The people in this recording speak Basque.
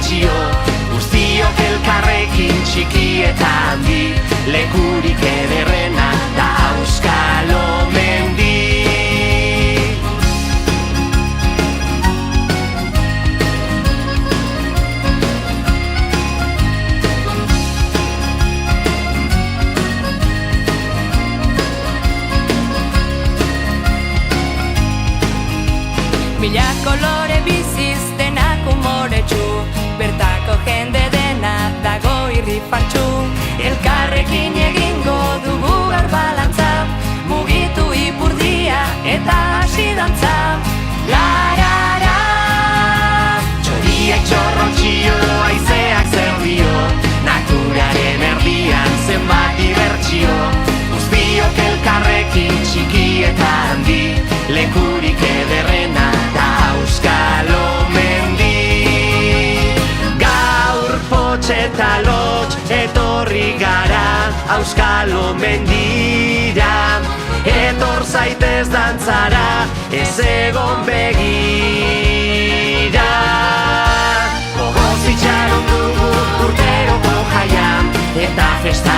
dibertsio, guztiok elkarrekin txiki eta handi, lekurik ederrena da Auskalo mendi. Mila kolore biziz denak umoretsu, bertako jende dena dago irrifartsu. Elkarrekin egingo dugu gaur balantza, mugitu ipurdia eta hasi dantza. Larara! Txoriek txorrontxio, haizeak zer dio, naturaren erdian zenbat dibertsio, guztiok elkarrekin txiki eta handi, lekurik ederrena da Auskalo mendi. Gaur potx eta lotx etorri gara Auskalo mendira, etor zaitez dantzara ez egon begira. Gogoz itxaron dugu urteroko jaian, eta festa